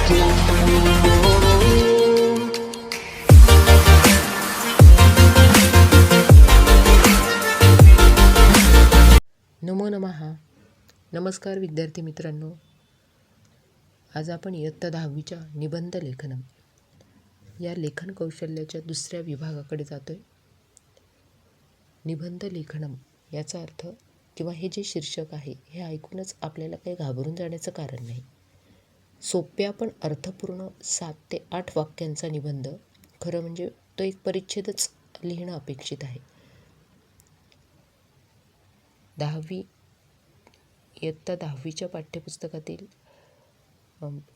नमो नमः. नमस्कार विद्यार्थी मित्रांनो. आज आपण इयत्ता 10वीच्या निबंध लेखनम या लेखन कौशल्याच्या दुसऱ्या विभागाकडे जातो आहे. निबंध लेखनम याचा अर्थ किंवा हे जे शीर्षक आहे हे ऐकूनच आपल्याला काही घाबरून जाण्याचं कारण नाही. सोप्या पण अर्थपूर्ण 7 ते 8 वाक्यांचा निबंध, खरं म्हणजे तो एक परिच्छेदच लिहिणं अपेक्षित आहे. 10वी इयत्ता 10वीच्या पाठ्यपुस्तकातील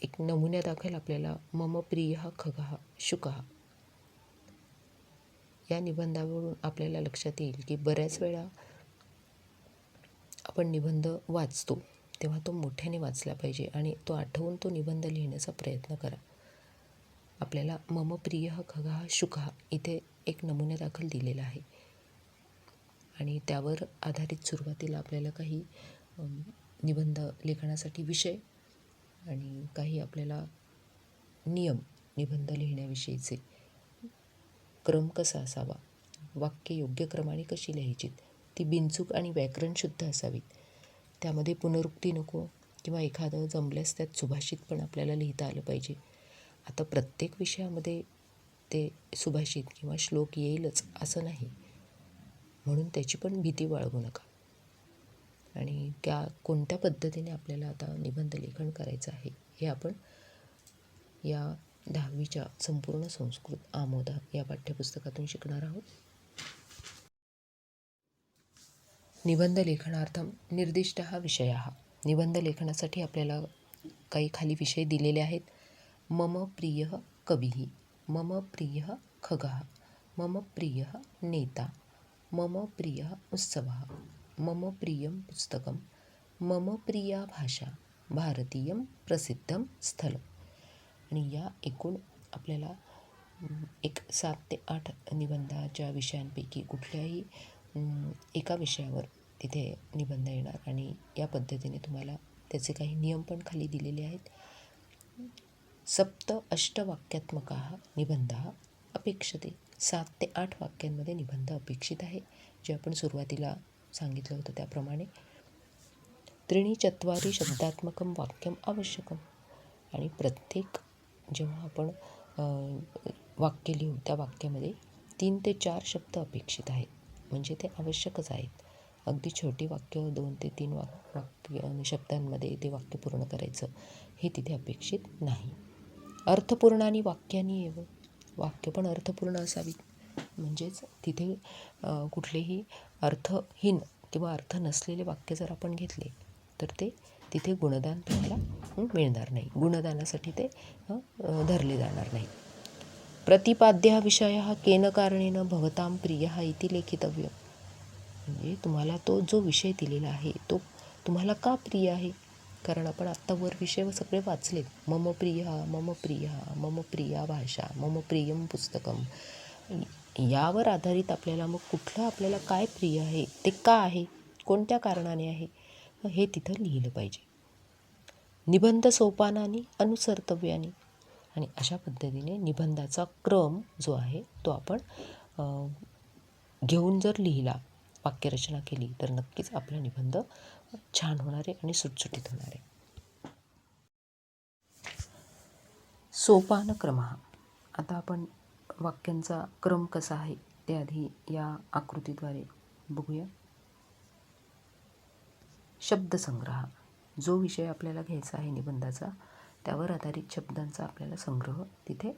एक नमुन्यादाखल आपल्याला मम प्रियः खगः शुकः या निबंधावरून आपल्याला लक्षात येईल की बऱ्याच वेळा आपण निबंध वाचतो तेव्हा तो मोठ्याने वाचला पाहिजे आणि तो आठवून तो निबंध लिहिण्याचा प्रयत्न करा. आपल्याला मम प्रियः खगः शुकः इथे एक नमुन्यादाखल दिलेला आहे आणि त्यावर आधारित सुरुवातीला आपल्याला काही निबंध लेखनासाठी विषय आणि काही आपल्याला नियम, निबंध लिहिण्याविषयीचे क्रम कसा असावा, वाक्य योग्य क्रमाने कशी लिहायची, ती बिनचूक आणि व्याकरण शुद्ध असावीत, त्यामध्ये पुनरुक्ती नको किंवा एखादं जमल्यास त्यात सुभाषित पण आपल्याला लिहिता आलं पाहिजे. आता प्रत्येक विषयामध्ये ते सुभाषित किंवा श्लोक येईलच असं नाही, म्हणून त्याची पण भीती बाळगू नका. आणि कोणत्या पद्धतीने आपल्याला आता निबंध लेखन करायचं आहे हे आपण या 10वीच्या संपूर्ण संस्कृत आमोद या पाठ्यपुस्तकातून शिकणार आहोत. निबंध लेखनार्थम निर्दिष्टः विषयः. निबंध लेखनासाठी आपल्याला काही खाली विषय दिलेले आहेत. मम प्रियः कविः, मम प्रियः खगः, मम प्रियः नेता, मम प्रियः उत्सवः, मम प्रियं पुस्तकं, मम प्रिया भाषा, भारतीयं प्रसिद्धं स्थल. आणि या एकूण आपल्याला एक 7 ते 8 निबंधाच्या विषयांपैकी कुठल्याही एका विषयावर तिथे निबंध येणार आणि या पद्धतीने तुम्हाला त्याचे काही नियम पण खाली दिलेले आहेत. 7 अष्टवाक्यात्मकाः निबंधः अपेक्षते. 7 ते 8 वाक्यांमध्ये निबंध अपेक्षित आहे, जे आपण सुरुवातीला सांगितलं होतं त्याप्रमाणे. 3-4 शब्दात्मकं वाक्यम आवश्यकम. आणि प्रत्येक जेव्हा आपण वाक्य लिहू त्या वाक्यामध्ये 3 ते 4 शब्द अपेक्षित आहेत, म्हणजे ते आवश्यकच आहेत. अगदी छोटी वाक्य 2 ते 3 वाक्य शब्दांमध्ये ते वाक्य पूर्ण करायचं हे तिथे अपेक्षित नाही. अर्थपूर्णानी वाक्यानी एव. वाक्य पण अर्थपूर्ण असावीत, म्हणजेच तिथे कुठलेही अर्थहीन किंवा अर्थ नसलेले वाक्य जर आपण घेतले तर ते तिथे गुणदान तुम्हाला मिळणार नाही, गुणदानासाठी ते धरले जाणार नाही. प्रतिपाद्यः विषयः केन कारणेन भवतां प्रियः इति लेखितव्य. म्हणजे तुम्हाला तो जो विषय दिलेला आहे तो तुम्हाला का प्रिय आहे, कारण आपण आत्ता वर विषय सगळे वाचलेत. मम प्रियः, मम प्रियः, मम प्रिया भाषा, मम प्रियं पुस्तकं. यावर आधारित आपल्याला मग कुठलं आपल्याला काय प्रिय आहे, ते का आहे, कोणत्या कारणाने आहे, हे तिथं लिहिलं पाहिजे. निबंध सोपानानी अनुसर्तव्यानी. आणि अशा पद्धतीने निबंधाचा क्रम जो आहे तो आपण घेऊन जर लिहिला, वाक्यरचना केली तर नक्कीच आपला निबंध छान होणार आहे आणि सुटसुटीत होणार आहे. सोपानक्रमः. आता आपण वाक्यांचा क्रम कसा आहे ते आधी या आकृतीद्वारे बघूया. शब्दसंग्रह. जो विषय आपल्याला घ्यायचा आहे निबंधाचा, त्यावर आधारित शब्दांचा आपल्याला संग्रह तिथे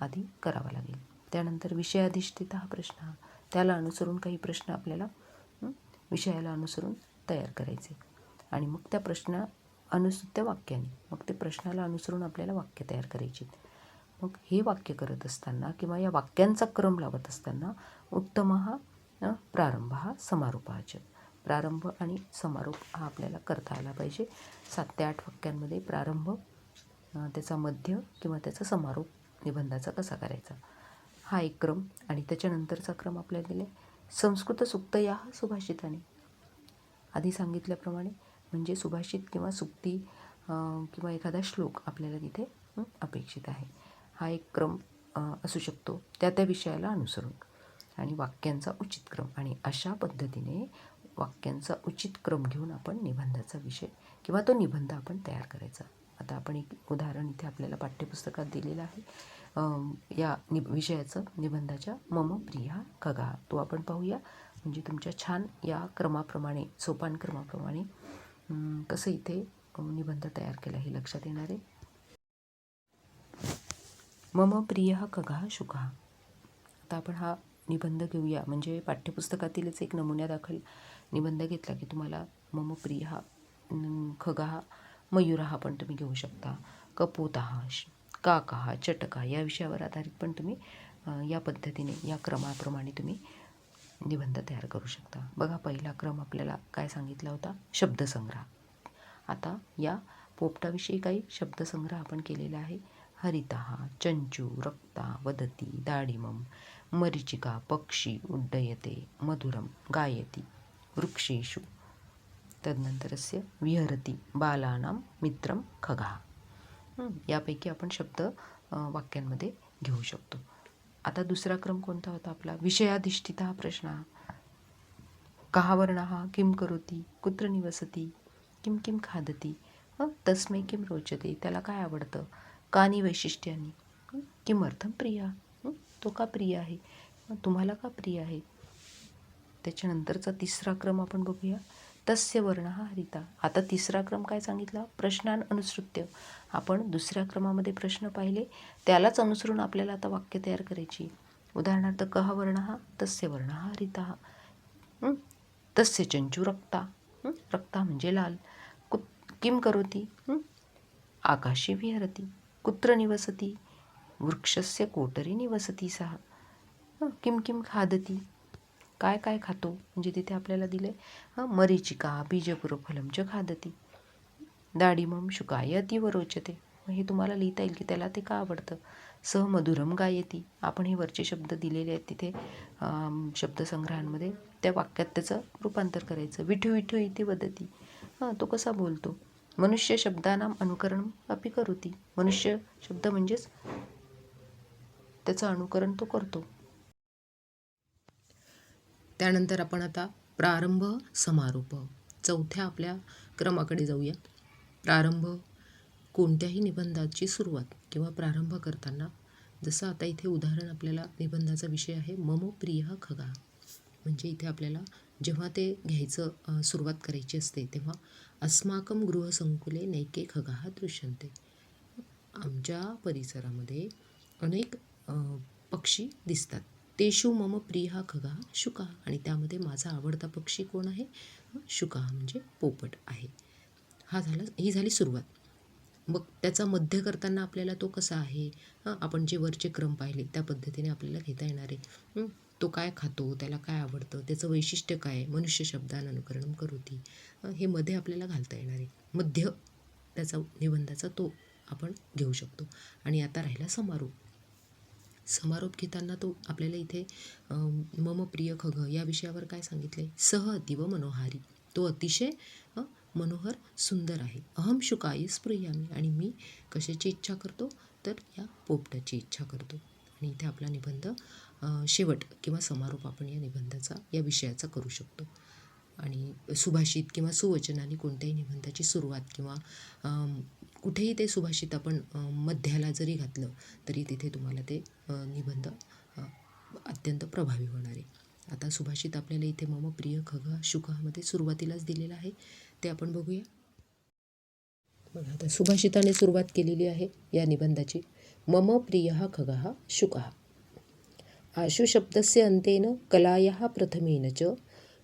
आधी करावा लागेल. त्यानंतर विषयाधिष्ठित हा प्रश्न, त्याला अनुसरून काही प्रश्न आपल्याला विषयाला अनुसरून तयार करायचे आणि मग त्या त्या वाक्याने मग ते प्रश्नाला अनुसरून आपल्याला वाक्य तयार करायची. मग हे वाक्य करत असताना किंवा या वाक्यांचा क्रम लावत असताना उत्तमः प्रारंभः समारोपः च. प्रारंभ आणि समारोप हा आपल्याला करता आला पाहिजे. 7 ते 8 वाक्यांमध्ये प्रारंभ, त्याचा मध्य किंवा त्याचा समारोप निबंधाचा कसा करायचा हा एक क्रम. आणि त्याच्यानंतरचा क्रम आपल्याला दिले संस्कृत सुक्तया सुभाषिताने. आधी सांगितल्याप्रमाणे म्हणजे सुभाषित किंवा सुक्ती किंवा एखादा श्लोक आपल्याला तिथे अपेक्षित आहे. हा एक क्रम असू शकतो त्या विषयाला अनुसरून, आणि वाक्यांचा उचित क्रम. आणि अशा पद्धतीने वाक्यांचा उचित क्रम घेऊन आपण निबंधाचा विषय किंवा तो निबंध आपण तयार करायचा. आता आपण एक उदाहरण इथे आपल्याला पाठ्यपुस्तकात दिलेलं आहे या विषयाचं, निबंधाच्या मम प्रिया खगा. तो आपण पाहूया, म्हणजे तुमच्या छान या क्रमाप्रमाणे, सोपानक्रमाप्रमाणे कसं इथे निबंध तयार केला हे लक्षात येणार आहे. मम प्रियः खगः शुकः. आता आपण हा निबंध घेऊया, म्हणजे पाठ्यपुस्तकातीलच एक नमुन्यादाखल निबंध घेतला की तुम्हाला मम प्रियः खगः मयूरः पण तुम्ही घेऊ शकता, कपोतः, काकः, चटकः या विषयावर आधारित पण तुम्ही या पद्धतीने, या क्रमाप्रमाणे तुम्ही निबंध तयार करू शकता. बघा, पहिला क्रम आपल्याला काय सांगितला होता, शब्दसंग्रह. आता या पोपटाविषयी काही शब्दसंग्रह आपण केलेला आहे. हरितः, चंचू, रक्ता, वदती, दाडिमं, मरीचिका, पक्षी, उड्डयते, मधुरं, गायति, वृक्षेषु, तदनंतरस्य विहरति, बालानां मित्रं खगः. यापैकी आपण शब्द वाक्यांमध्ये घेऊ शकतो. आता दुसरा क्रम कोणता होता आपला, विषयाधिष्ठितः प्रश्नः. कः वर्णः किं करोति, कुत्र निवसति, किं किं खादति, तस्मै किं रोचते, त्याला काय आवडतं, कानि वैशिष्ट्यानी, किमर्थं प्रिया, तो का प्रिय आहे, तुम्हाला का प्रिय आहे. त्याच्यानंतरचा तिसरा क्रम आपण बघूया, तस्य वर्णः हरिता. आता तिसरा क्रम काय सांगितला, प्रश्नान अनुसृत्य. आपण दुसऱ्या क्रमामध्ये प्रश्न पाहिले, त्यालाच अनुसरून आपल्याला आता वाक्य तयार करायची. उदाहरणार्थ, कः वर्णः, तस्य वर्णः हरितः, तस्य चंचू रक्ता, रक्ता म्हणजे लाल, किं करोति, आकाशे विहरति, कुत्र निवसति, वृक्षस्य कोटरे निवसति सः, किं किं खादति, काय काय खातो, म्हणजे तिथे आपल्याला दिले मरीचिका बीजपुरफलम च खादति, दाडिमं शुकाय अतीव रोचते. हे तुम्हाला लिहिता येईल की त्याला ते का आवडतं. सह मधुरम गायती, आपण हे वरचे शब्द दिलेले आहेत तिथे शब्दसंग्रहांमध्ये, त्या वाक्यात त्याचं रूपांतर करायचं. विठू विठू इथे वदती, तो कसा बोलतो. मनुष्य शब्दानाम अनुकरण अपि करोति, मनुष्य शब्द म्हणजेच त्याचं अनुकरण तो करतो. त्यानंतर आपण आता प्रारंभ समारोप, चौथ्या आपल्या क्रमाकडे जाऊया. प्रारंभ, कोणत्याही निबंधाची सुरुवात किंवा प्रारंभ करताना, जसं आता इथे उदाहरण आपल्याला निबंधाचा विषय आहे मम प्रियः खगः, म्हणजे इथे आपल्याला जेव्हा ते घ्यायचं सुरुवात करायची असते तेव्हा अस्माकं गृहसंकुले नैके खगाः दृश्यन्ते, आमच्या परिसरामध्ये अनेक पक्षी दिसतात. तेषु मम प्रियः खगः शुकः, आणि त्यामध्ये माझा आवडता पक्षी कोण आहे, शुकः म्हणजे पोपट आहे. ही झाली सुरुवात. मग त्याचा मध्य करताना आपल्याला तो कसा आहे, आपण जे वरचे क्रम पाहिले त्या पद्धतीने आपल्याला घेता येणार आहे. तो काय खातो, त्याला काय आवडतं, त्याचं वैशिष्ट्य काय, मनुष्य शब्दान अनुकरणं करोति, हे मध्ये आपल्याला घालता येणार आहे. मध्य त्याचा निबंधाचा तो आपण घेऊ शकतो. आणि आता राहिला समारोप. समारोप घेताना तो आपल्याला इथे मम प्रिय खग या विषयावर काय सांगितले, सह अतीव मनोहारी, तो अतिशय मनोहर सुंदर आहे. अहम शुकाय स्पृह्यामी, आणि मी कशाची इच्छा करतो, तर या पोपटाची इच्छा करतो. आणि इथे आपला निबंध शेवट किंवा समारोप आपण या निबंधाचा, या विषयाचा करू शकतो. आणि सुभाषित किंवा सुवचनाने कोणत्याही निबंधाची सुरुवात किंवा कुठेही ते सुभाषित आपण मध्याला जरी घातलं तरी तिथे तुम्हाला ते निबंध अत्यंत प्रभावी होणार आहे. आता सुभाषित आपल्याला इथे मम प्रिय खगः शुकःमध्ये सुरुवातीलाच दिलेलं आहे, ते आपण बघूया. बघा, आता सुभाषिताने सुरुवात केलेली आहे या निबंधाची. मम प्रियः खगः शुकः, आशु शब्दस्य अंतेन कलायाः प्रथमेन च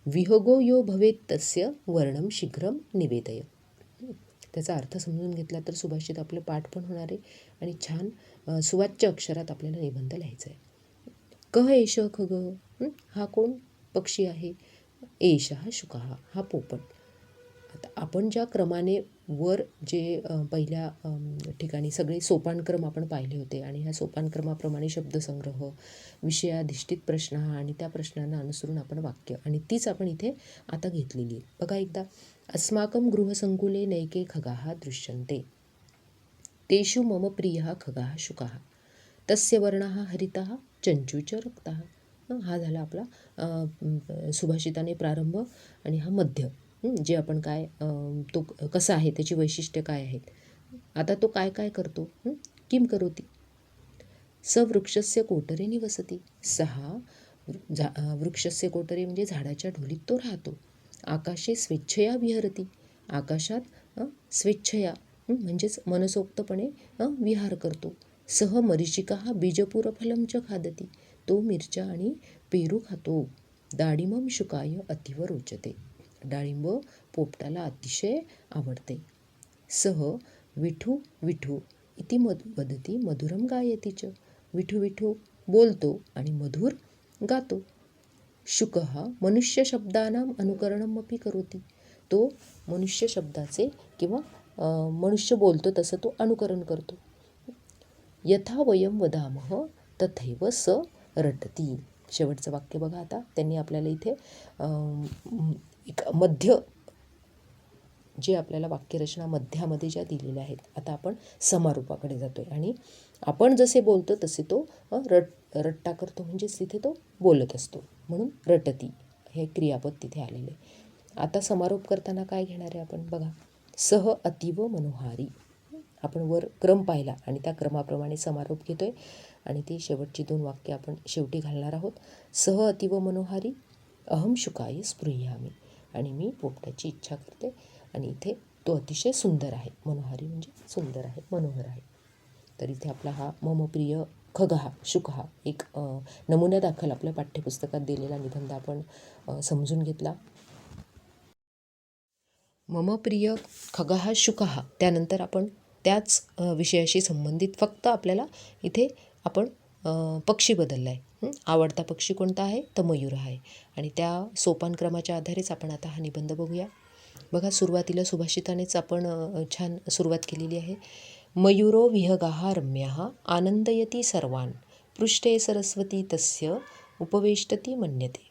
विहोगो यो भवेत् तस्य वर्णं शीघ्रं निवेदय. त्याचा अर्थ समजून घेतला तर सुभाषित आपलं पाठ पण होणार आहे आणि छान सुवाच्य अक्षरात आपल्याला निबंध लिहायचा आहे. कः एष खग, हा कोण पक्षी आहे, एषः शुकः, हा पोपट. आता आपण ज्या क्रमाने वर जे पहिल्या ठिकाणी सगळे सोपानक्रम आपण पाहिले होते आणि ह्या सोपानक्रमाप्रमाणे शब्दसंग्रह, विषयाधिष्ठित प्रश्न आणि त्या प्रश्नांना अनुसरून आपण वाक्य, आणि तीच आपण इथे आता घेतलेली आहे. बघा एकदा, अस्माकं गृहसंकुले नैके खगाः दृश्यन्ते. तेषु मम प्रियः खगः शुकः तस्य वर्णः हरितः चंचूच रक्तः. हा झाला आपला सुभाषिताने प्रारंभ आणि हा मध्य. जे आपण काय तो कसा आहे, त्याची वैशिष्ट्य काय आहेत. आता तो काय काय करतो. किम करोती. स वृक्षस्य कोटरे निवसती. सहा वृक्षस्य कोटरे म्हणजे झाडाच्या ढोलीत तो राहतो. आकाशे स्वेच्छया विहरती. आकाशात स्वेच्छया म्हणजेच मनसोक्तपणे विहार करतो. सह मरीचिका बीजपूरफलम च खादती. तो मिरच्या आणि पेरू खातो. डाळिंबम शुकाय अतीव रोचते. डाळिंब पोपटाला अतिशय आवडते. सह विठू विठू इति वदती मधुरम गायती च. विठू विठू बोलतो आणि मधुर गातो. शुकः मनुष्य शब्दानां अनुकरणम अपि करोति. तो मनुष्य शब्दाचे किंवा मनुष्य बोलतो तसं तो अनुकरण करतो. यथा वयम वदामः तथैव स रटती. शेवटचं वाक्य बघा. आता त्यांनी आपल्याला इथे एक मध्य, जे आपल्याला वाक्यरचना मध्यामध्ये ज्या दिलेल्या आहेत. आता आपण समारोपाकडे जातो आहे आणि आपण जसे बोलतो तसे तो रट्टा करतो, म्हणजेच तिथे तो बोलत असतो, म्हणून रटती हे क्रियापद तिथे आलेले. आता समारोप करताना काय घेणार आहे आपण बघा. सह अतीव मनोहारी. आपण वर क्रम पाहिला आणि त्या क्रमाप्रमाणे समारोप घेतो आहे आणि ती शेवटची 2 वाक्य आपण शेवटी घालणार आहोत. सह अतीव मनोहारी अहम शुकाय स्पृह्यामी. आणि मी पोपटाची इच्छा करते. आणि इथे तो अतिशय सुंदर आहे. मनोहारी म्हणजे सुंदर आहे, मनोहर आहे. तर इथे आपला हा मम प्रिय खगः शुकः एक नमुन्यादाखल आपल्या पाठ्यपुस्तकात दिलेला निबंध आपण समजून घेतला. मम प्रिय खगः शुकः त्यानंतर आपण त्याच विषयाशी संबंधित फक्त आपल्याला इथे आपण पक्षी बदलला आहे. आवडता पक्षी कोणता आहे तर मयूर आहे. आणि त्या सोपानक्रमाच्या आधारेच आपण आता हा निबंध बघूया. बघा, सुरुवातीला सुभाषितानेच आपण छान सुरुवात केलेली आहे. मयूरो विहगाः रम्यः आनंदयती सर्वान् पृष्ठे सरस्वती तस्य उपवेष्टती मन्यते.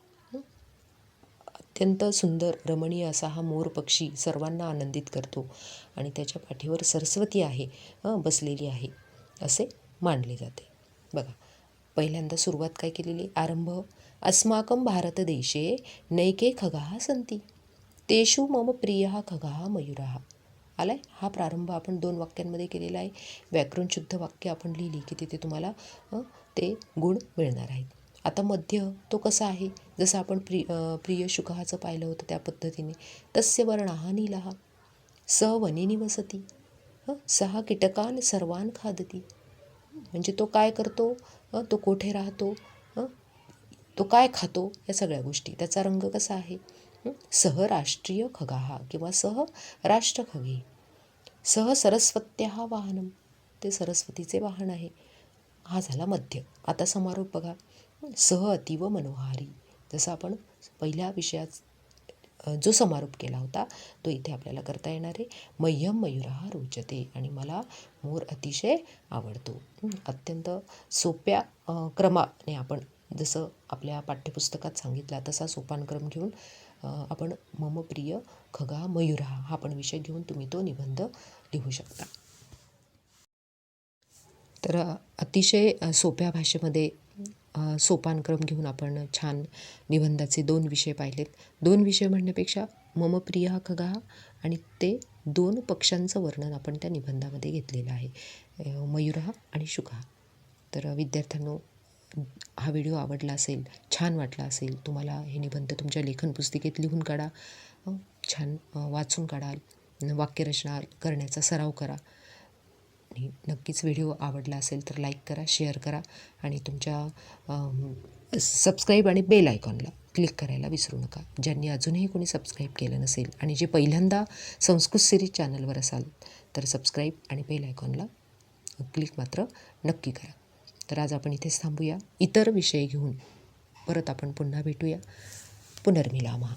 अत्यंत सुंदर रमणीय असा हा मोर पक्षी सर्वांना आनंदित करतो आणि त्याच्या पाठीवर सरस्वती आहे, बसलेली आहे असे मानले जाते. बघा, पहिल्यांदा सुरुवात काय केलेली. आरंभ. अस्माकं भारतदेशे नैके खगाः सन्ति तेषु मम प्रियः खगः मयूरः. आलाय हा प्रारंभ आपण 2 वाक्यांमध्ये केलेला आहे. व्याकरण शुद्ध वाक्य आपण लिहिली की तिथे तुम्हाला ते गुण मिळणार आहेत. आता मध्य तो कसा आहे, जसं आपण प्रिय शुकहाचं पाहिलं होतं त्या पद्धतीने. तस्य वर्णः नीलः स वने निवसती. सहा कीटकान् सर्वान् खादती. म्हणजे तो काय करतो, तो कोठे राहतो, तो काय खातो, या सगळ्या गोष्टी. त्याचा रंग कसा आहे. सह राष्ट्रीय खगाः किंवा सह राष्ट्रखगे. सह सरस्वत्याः वाहनम. ते सरस्वतीचे वाहन आहे. हा झाला मध्य. आता समारोप बघा. सह अतीव मनोहारी. जसं आपण पहिल्या विषयात जो समारोप केला होता तो इथे आपल्याला करता येणार आहे. मह्यम मयूरः रोचते. आणि मला मोर अतिशय आवडतो. अत्यंत सोप्या क्रमाने आपण जसं आपल्या पाठ्यपुस्तकात सांगितला तसा सोपानक्रम घेऊन आपण मम प्रिय खगः मयूरः हा पण विषय घेऊन तुम्ही तो निबंध लिहू शकता. तर अतिशय सोप्या भाषेमध्ये सोपानक्रम घेऊन आपण छान निबंधाचे 2 विषय पाहिलेत. 2 विषय म्हणण्यापेक्षा मम प्रिय खगः आणि ते 2 पक्ष्यांचं वर्णन आपण त्या निबंधामध्ये घेतलेलं आहे, मयूरः आणि शुकः. तर विद्यार्थ्यांनो, हा व्हिडिओ आवडला असेल, छान वाटला असेल, तुम्हाला हे निबंध तुमच्या लेखन पुस्तिकेत लिहून काढा, छान वाचून काढाल, वाक्यरचना करण्याचा सराव करा. आणि नक्कीच व्हिडिओ आवडला असेल तर लाईक करा, शेअर करा आणि तुमच्या सबस्क्राईब आणि बेल आयकॉनला क्लिक करायला विसरू नका. ज्यांनी अजूनही कोणी सबस्क्राईब केलं नसेल आणि जे पहिल्यांदा संस्कृत सिरीज चॅनलवर असाल तर सबस्क्राईब आणि बेल आयकॉनला क्लिक मात्र नक्की करा. तर आज आपण इथेच थांबूया. इतर विषय घेऊन परत आपण पुन्हा भेटूया. पुनर्मिलामः.